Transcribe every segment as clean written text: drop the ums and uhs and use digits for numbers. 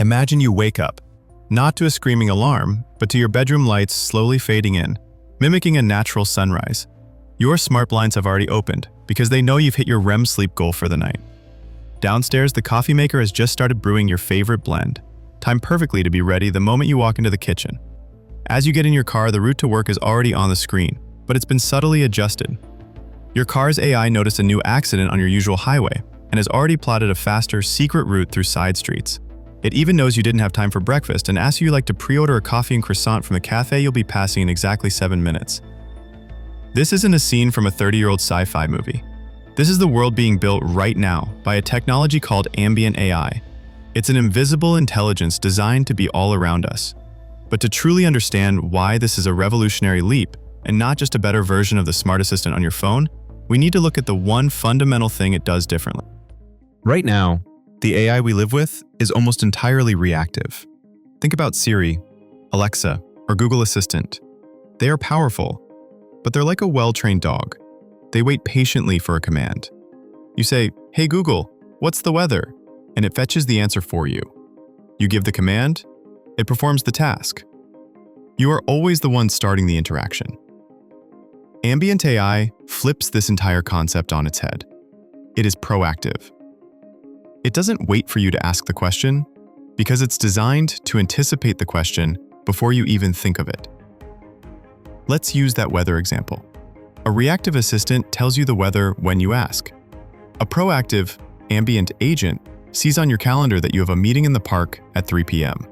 Imagine you wake up, not to a screaming alarm, but to your bedroom lights slowly fading in, mimicking a natural sunrise. Your smart blinds have already opened because they know you've hit your REM sleep goal for the night. Downstairs, the coffee maker has just started brewing your favorite blend, timed perfectly to be ready the moment you walk into the kitchen. As you get in your car, the route to work is already on the screen, but it's been subtly adjusted. Your car's AI noticed a new accident on your usual highway and has already plotted a faster, secret route through side streets. It even knows you didn't have time for breakfast and asks you like to pre-order a coffee and croissant from the cafe you'll be passing in exactly 7 minutes. This isn't a scene from a 30-year-old sci-fi movie. This is the world being built right now by a technology called Ambient AI. It's an invisible intelligence designed to be all around us. But to truly understand why this is a revolutionary leap, and not just a better version of the smart assistant on your phone, we need to look at the one fundamental thing it does differently. Right now, the AI we live with is almost entirely reactive. Think about Siri, Alexa, or Google Assistant. They are powerful, but they're like a well-trained dog. They wait patiently for a command. You say, "Hey Google, what's the weather?" and it fetches the answer for you. You give the command, it performs the task. You are always the one starting the interaction. Ambient AI flips this entire concept on its head. It is proactive. It doesn't wait for you to ask the question because it's designed to anticipate the question before you even think of it. Let's use that weather example. A reactive assistant tells you the weather when you ask. A proactive ambient agent sees on your calendar that you have a meeting in the park at 3 p.m.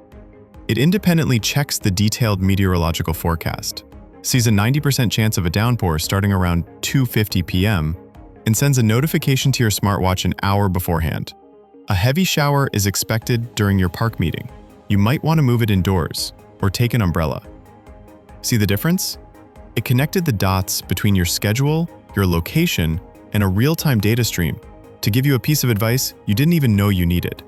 It independently checks the detailed meteorological forecast, sees a 90% chance of a downpour starting around 2:50 p.m., and sends a notification to your smartwatch an hour beforehand. A heavy shower is expected during your park meeting. You might want to move it indoors or take an umbrella. See the difference? It connected the dots between your schedule, your location, and a real-time data stream to give you a piece of advice you didn't even know you needed.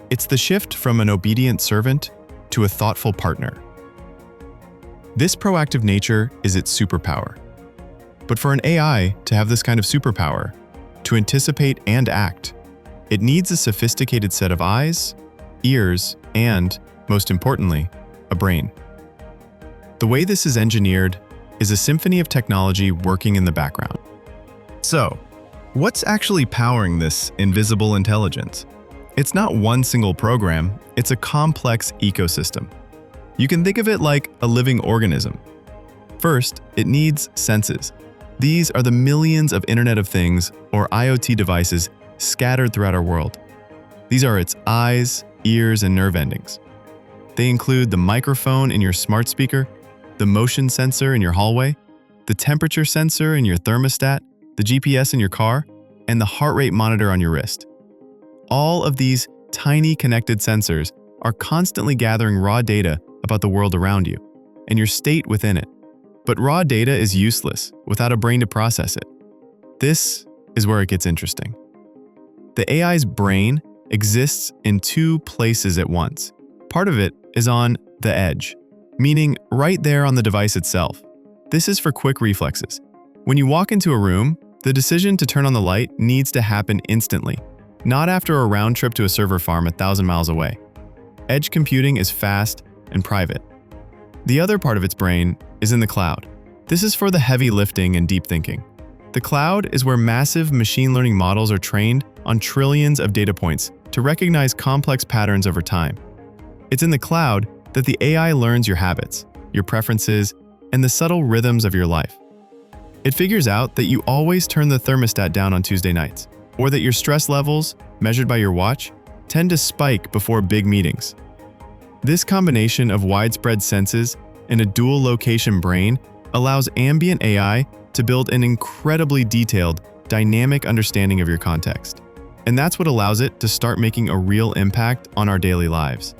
It's the shift from an obedient servant to a thoughtful partner. This proactive nature is its superpower. But for an AI to have this kind of superpower, to anticipate and act, it needs a sophisticated set of eyes, ears, and, most importantly, a brain. The way this is engineered is a symphony of technology working in the background. So, what's actually powering this invisible intelligence? It's not one single program, it's a complex ecosystem. You can think of it like a living organism. First, it needs senses. These are the millions of Internet of Things, or IoT devices, scattered throughout our world. These are its eyes, ears, and nerve endings. They include the microphone in your smart speaker, the motion sensor in your hallway, the temperature sensor in your thermostat, the GPS in your car, and the heart rate monitor on your wrist. All of these tiny connected sensors are constantly gathering raw data about the world around you and your state within it. But raw data is useless without a brain to process it. This is where it gets interesting. The AI's brain exists in two places at once. Part of it is on the edge, meaning right there on the device itself. This is for quick reflexes. When you walk into a room, the decision to turn on the light needs to happen instantly, not after a round trip to a server farm 1,000 miles away. Edge computing is fast and private. The other part of its brain is in the cloud. This is for the heavy lifting and deep thinking. The cloud is where massive machine learning models are trained on trillions of data points to recognize complex patterns over time. It's in the cloud that the AI learns your habits, your preferences, and the subtle rhythms of your life. It figures out that you always turn the thermostat down on Tuesday nights, or that your stress levels, measured by your watch, tend to spike before big meetings. This combination of widespread senses and a dual location brain allows ambient AI to build an incredibly detailed, dynamic understanding of your context. And that's what allows it to start making a real impact on our daily lives.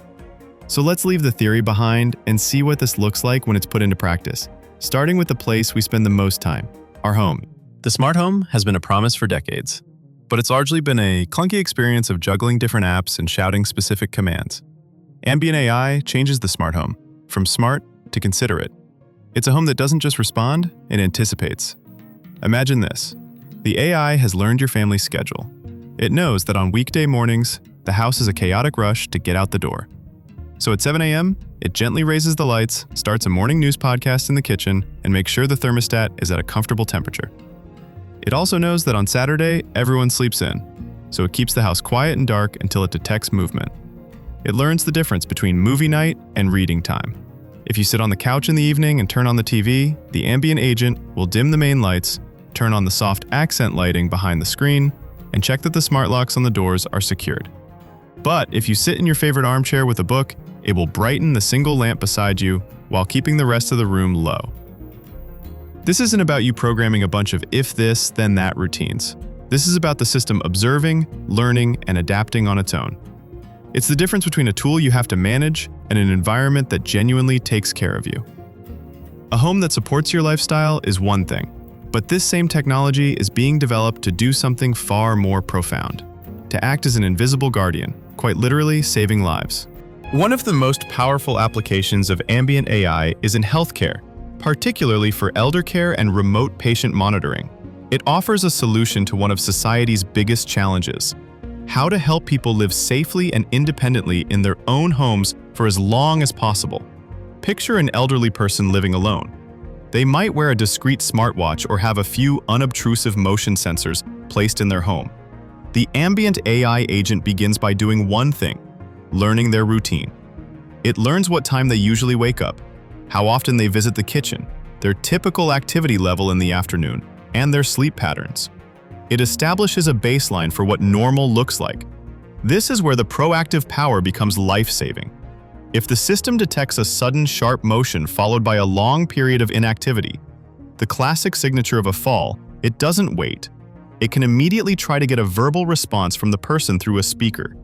So let's leave the theory behind and see what this looks like when it's put into practice, starting with the place we spend the most time, our home. The smart home has been a promise for decades, but it's largely been a clunky experience of juggling different apps and shouting specific commands. Ambient AI changes the smart home, from smart to considerate. It's a home that doesn't just respond, it anticipates. Imagine this. The AI has learned your family's schedule. It knows that on weekday mornings, the house is a chaotic rush to get out the door. So at 7 a.m., it gently raises the lights, starts a morning news podcast in the kitchen, and makes sure the thermostat is at a comfortable temperature. It also knows that on Saturday, everyone sleeps in, so it keeps the house quiet and dark until it detects movement. It learns the difference between movie night and reading time. If you sit on the couch in the evening and turn on the TV, the ambient agent will dim the main lights, turn on the soft accent lighting behind the screen, and check that the smart locks on the doors are secured. But if you sit in your favorite armchair with a book, it will brighten the single lamp beside you while keeping the rest of the room low. This isn't about you programming a bunch of if this, then that routines. This is about the system observing, learning, and adapting on its own. It's the difference between a tool you have to manage and an environment that genuinely takes care of you. A home that supports your lifestyle is one thing, but this same technology is being developed to do something far more profound, to act as an invisible guardian, quite literally saving lives. One of the most powerful applications of ambient AI is in healthcare, particularly for elder care and remote patient monitoring. It offers a solution to one of society's biggest challenges: how to help people live safely and independently in their own homes for as long as possible. Picture an elderly person living alone. They might wear a discreet smartwatch or have a few unobtrusive motion sensors placed in their home. The ambient AI agent begins by doing one thing: learning their routine. It learns what time they usually wake up, how often they visit the kitchen, their typical activity level in the afternoon, and their sleep patterns. It establishes a baseline for what normal looks like. This is where the proactive power becomes life-saving. If the system detects a sudden sharp motion followed by a long period of inactivity, the classic signature of a fall, it doesn't wait. It can immediately try to get a verbal response from the person through a speaker.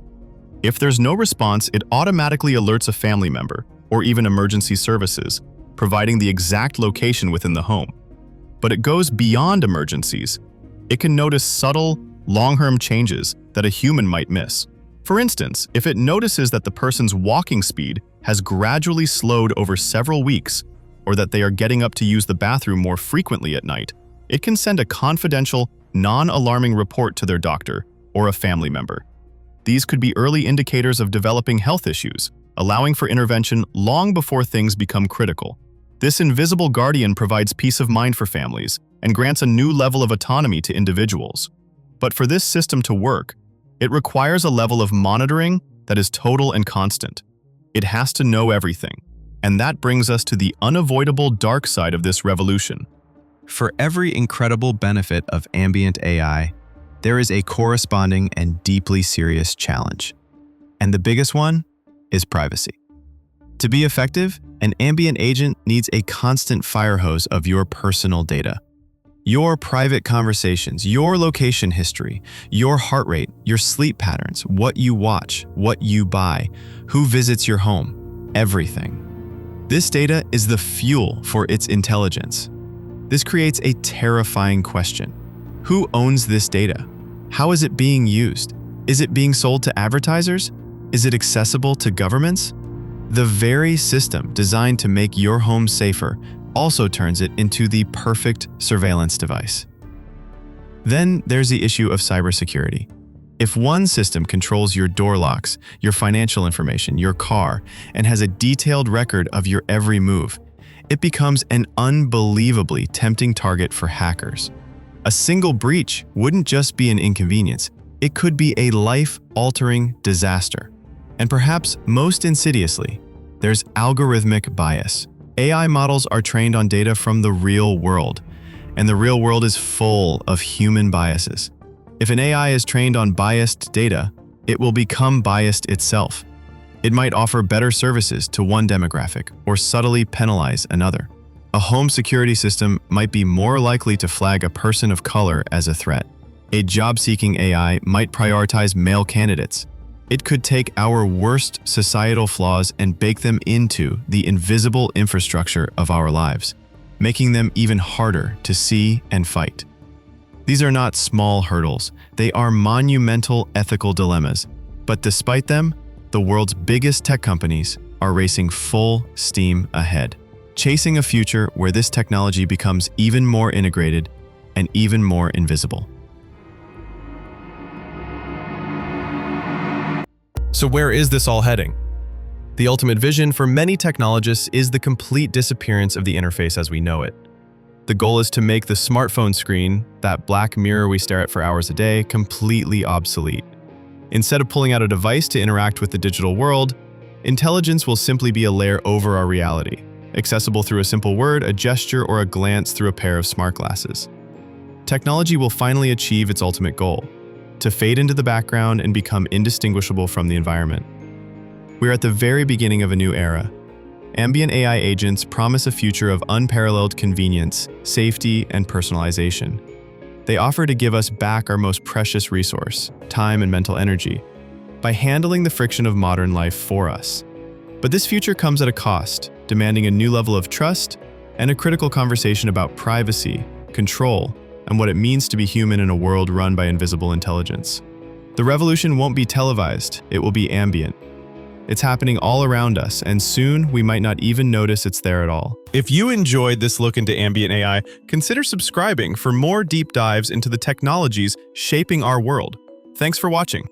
If there's no response, it automatically alerts a family member, or even emergency services, providing the exact location within the home. But it goes beyond emergencies. It can notice subtle, long-term changes that a human might miss. For instance, if it notices that the person's walking speed has gradually slowed over several weeks, or that they are getting up to use the bathroom more frequently at night, it can send a confidential, non-alarming report to their doctor or a family member. These could be early indicators of developing health issues, allowing for intervention long before things become critical. This invisible guardian provides peace of mind for families and grants a new level of autonomy to individuals. But for this system to work, it requires a level of monitoring that is total and constant. It has to know everything, and that brings us to the unavoidable dark side of this revolution. For every incredible benefit of ambient AI, there is a corresponding and deeply serious challenge. And the biggest one is privacy. To be effective, an ambient agent needs a constant fire hose of your personal data. Your private conversations, your location history, your heart rate, your sleep patterns, what you watch, what you buy, who visits your home, everything. This data is the fuel for its intelligence. This creates a terrifying question. Who owns this data? How is it being used? Is it being sold to advertisers? Is it accessible to governments? The very system designed to make your home safer also turns it into the perfect surveillance device. Then there's the issue of cybersecurity. If one system controls your door locks, your financial information, your car, and has a detailed record of your every move, it becomes an unbelievably tempting target for hackers. A single breach wouldn't just be an inconvenience, it could be a life-altering disaster. And perhaps most insidiously, there's algorithmic bias. AI models are trained on data from the real world, and the real world is full of human biases. If an AI is trained on biased data, it will become biased itself. It might offer better services to one demographic or subtly penalize another. A home security system might be more likely to flag a person of color as a threat. A job-seeking AI might prioritize male candidates. It could take our worst societal flaws and bake them into the invisible infrastructure of our lives, making them even harder to see and fight. These are not small hurdles, they are monumental ethical dilemmas. But despite them, the world's biggest tech companies are racing full steam ahead, chasing a future where this technology becomes even more integrated and even more invisible. So where is this all heading? The ultimate vision for many technologists is the complete disappearance of the interface as we know it. The goal is to make the smartphone screen, that black mirror we stare at for hours a day, completely obsolete. Instead of pulling out a device to interact with the digital world, intelligence will simply be a layer over our reality, accessible through a simple word, a gesture, or a glance through a pair of smart glasses. Technology will finally achieve its ultimate goal, to fade into the background and become indistinguishable from the environment. We're at the very beginning of a new era. Ambient AI agents promise a future of unparalleled convenience, safety, and personalization. They offer to give us back our most precious resource, time and mental energy, by handling the friction of modern life for us. But this future comes at a cost, demanding a new level of trust and a critical conversation about privacy, control, and what it means to be human in a world run by invisible intelligence. The revolution won't be televised, it will be ambient. It's happening all around us, and soon we might not even notice it's there at all. If you enjoyed this look into ambient AI, consider subscribing for more deep dives into the technologies shaping our world. Thanks for watching.